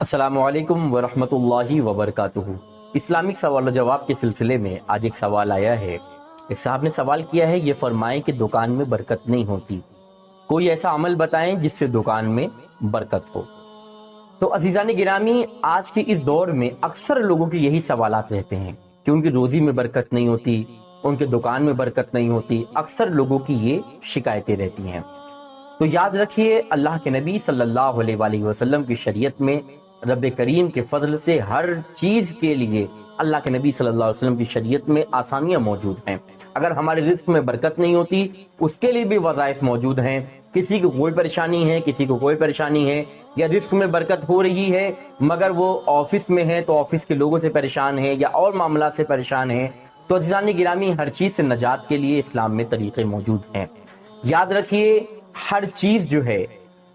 السلام علیکم ورحمۃ اللہ وبرکاتہ۔ اسلامک سوال و جواب کے سلسلے میں آج ایک سوال آیا ہے۔ ایک صاحب نے سوال کیا ہے، یہ فرمائیں کہ دکان میں برکت نہیں ہوتی، کوئی ایسا عمل بتائیں جس سے دکان میں برکت ہو۔ تو عزیزان گرامی، آج کے اس دور میں اکثر لوگوں کے یہی سوالات رہتے ہیں کہ ان کی روزی میں برکت نہیں ہوتی، ان کے دکان میں برکت نہیں ہوتی۔ اکثر لوگوں کی یہ شکایتیں رہتی ہیں۔ تو یاد رکھیے، اللہ کے نبی صلی اللہ علیہ وآلہ وسلم کی شریعت میں رب کریم کے فضل سے ہر چیز کے لیے اللہ کے نبی صلی اللہ علیہ وسلم کی شریعت میں آسانیاں موجود ہیں۔ اگر ہمارے رزق میں برکت نہیں ہوتی، اس کے لیے بھی وظائف موجود ہیں۔ کسی کو کوئی پریشانی ہے، کسی کو کوئی پریشانی ہے، یا رزق میں برکت ہو رہی ہے مگر وہ آفس میں ہے تو آفس کے لوگوں سے پریشان ہے یا اور معاملات سے پریشان ہے، تو عزیزان گرامی، ہر چیز سے نجات کے لیے اسلام میں طریقے موجود ہیں۔ یاد رکھیے، ہر چیز جو ہے،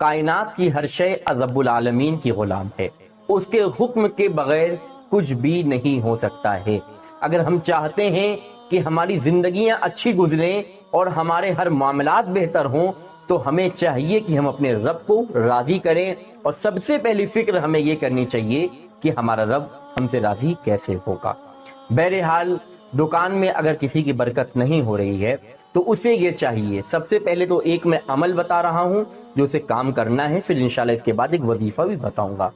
کائنات کی ہر شے رب العالمین کی غلام ہے، اس کے حکم کے بغیر کچھ بھی نہیں ہو سکتا ہے۔ اگر ہم چاہتے ہیں کہ ہماری زندگیاں اچھی گزریں اور ہمارے ہر معاملات بہتر ہوں، تو ہمیں چاہیے کہ ہم اپنے رب کو راضی کریں، اور سب سے پہلی فکر ہمیں یہ کرنی چاہیے کہ ہمارا رب ہم سے راضی کیسے ہوگا۔ بہرحال، دکان میں اگر کسی کی برکت نہیں ہو رہی ہے تو اسے یہ چاہیے، سب سے پہلے تو ایک میں عمل بتا رہا ہوں جو اسے کام کرنا ہے، پھر انشاءاللہ اس کے بعد ایک وظیفہ بھی بتاؤں گا۔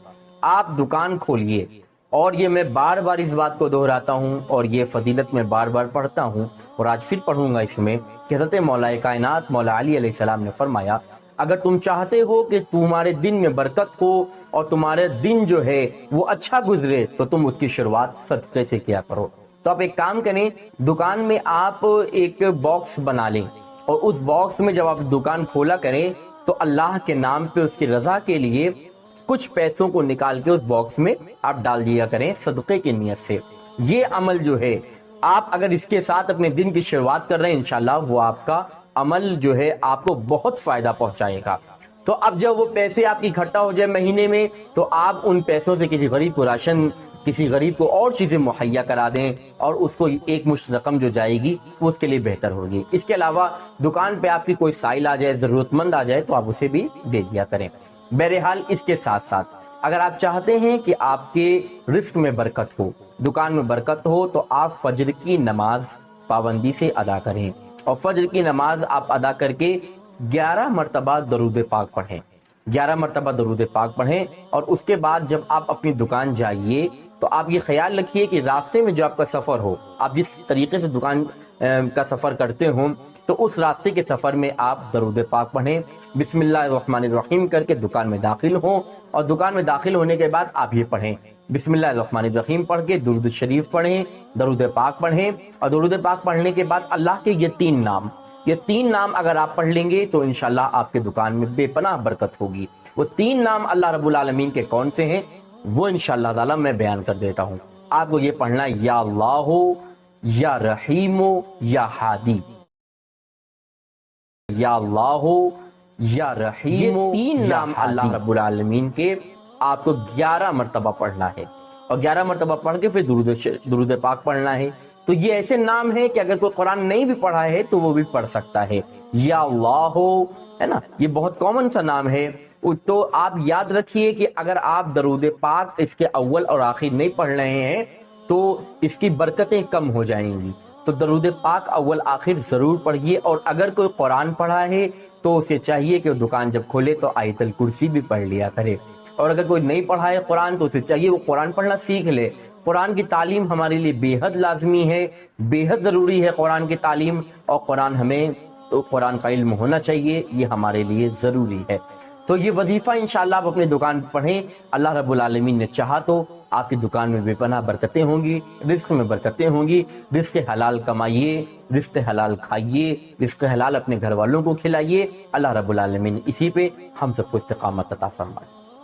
آپ دکان کھولیے، اور یہ میں بار بار اس بات کو دہراتا ہوں، اور یہ فضیلت میں بار بار پڑھتا ہوں، اور آج پھر پڑھوں گا اس میں کہ حضرت مولا کائنات مولا علی علیہ السلام نے فرمایا، اگر تم چاہتے ہو کہ تمہارے دن میں برکت ہو اور تمہارے دن جو ہے وہ اچھا گزرے، تو تم اس کی شروعات صدقے سے کیا کرو۔ تو آپ ایک کام کریں، دکان میں آپ ایک باکس بنا لیں، اور اس باکس میں جب آپ دکان کھولا کریں تو اللہ کے نام پہ، اس کی رضا کے لیے کچھ پیسوں کو نکال کے اس باکس میں آپ ڈال دیا کریں صدقے کی نیت سے۔ یہ عمل جو ہے، آپ اگر اس کے ساتھ اپنے دن کی شروعات کر رہے ہیں، انشاءاللہ وہ آپ کا عمل جو ہے آپ کو بہت فائدہ پہنچائے گا۔ تو اب جب وہ پیسے آپ کی اکٹھا ہو جائے مہینے میں، تو آپ ان پیسوں سے کسی غریب کو راشن، کسی غریب کو اور چیزیں مہیا کرا دیں، اور اس کو ایک مشت رقم جو جائے گی وہ اس کے لیے بہتر ہوگی۔ اس کے علاوہ دکان پہ آپ کی کوئی سائل آ جائے، ضرورت مند آ جائے، تو آپ اسے بھی دے دیا کریں۔ بہرحال، اس کے ساتھ ساتھ اگر آپ چاہتے ہیں کہ آپ کے رزق میں برکت ہو، دکان میں برکت ہو، تو آپ فجر کی نماز پابندی سے ادا کریں، اور فجر کی نماز آپ ادا کر کے 11 مرتبہ درود پاک پڑھیں، 11 مرتبہ درود پاک پڑھیں۔ اور اس کے بعد جب آپ اپنی دکان جائیے تو آپ یہ خیال رکھیے کہ راستے میں جو آپ کا سفر ہو، آپ جس طریقے سے دکان کا سفر کرتے ہوں، تو اس راستے کے سفر میں آپ درود پاک پڑھیں، بسم اللہ الرحمن الرحیم کر کے دکان میں داخل ہوں، اور دکان میں داخل ہونے کے بعد آپ یہ پڑھیں، بسم اللہ الرحمن الرحیم پڑھ کے درود شریف پڑھیں، درود پاک پڑھیں، اور درود پاک پڑھنے کے بعد اللہ کے یہ تین نام اگر آپ پڑھ لیں گے تو انشاءاللہ آپ کے دکان میں بے پناہ برکت ہوگی۔ وہ 3 نام اللہ رب العالمین کے کون سے ہیں، وہ انشاءاللہ تعالی میں بیان کر دیتا ہوں۔ آپ کو یہ پڑھنا ہے، یا اللہ، یا رحیم، یا ہادی، یا اللہ، یا رحیم۔ یہ 3 نام اللہ رب العالمین کے آپ کو 11 مرتبہ پڑھنا ہے، اور 11 مرتبہ پڑھ کے پھر درود پاک پڑھنا ہے۔ تو یہ ایسے نام ہیں کہ اگر کوئی قرآن نہیں بھی پڑھا ہے تو وہ بھی پڑھ سکتا ہے۔ یا اللہ ہے نا، یہ بہت کامن سا نام ہے۔ تو آپ یاد رکھیے کہ اگر آپ درود پاک اس کے اول اور آخر نہیں پڑھ رہے ہیں تو اس کی برکتیں کم ہو جائیں گی۔ تو درود پاک اول آخر ضرور پڑھیے، اور اگر کوئی قرآن پڑھا ہے تو اسے چاہیے کہ وہ دکان جب کھولے تو آیت الکرسی بھی پڑھ لیا کرے، اور اگر کوئی نہیں پڑھا ہے قرآن تو اسے چاہیے وہ قرآن پڑھنا سیکھ لے۔ قرآن کی تعلیم ہمارے لیے بے حد لازمی ہے، بے حد ضروری ہے قرآن کی تعلیم، اور قرآن کا علم ہونا چاہیے، یہ ہمارے لیے ضروری ہے۔ تو یہ وظیفہ انشاءاللہ آپ اپنے دکان پر پڑھیں، اللہ رب العالمین نے چاہا تو آپ کی دکان میں بے پناہ برکتیں ہوں گی، رزق میں برکتیں ہوں گی۔ رزق حلال کمائیے، رزق حلال کھائیے، رزق حلال اپنے گھر والوں کو کھلائیے۔ اللہ رب العالمین اسی پہ ہم سب کو استقامت عطا فرمائے۔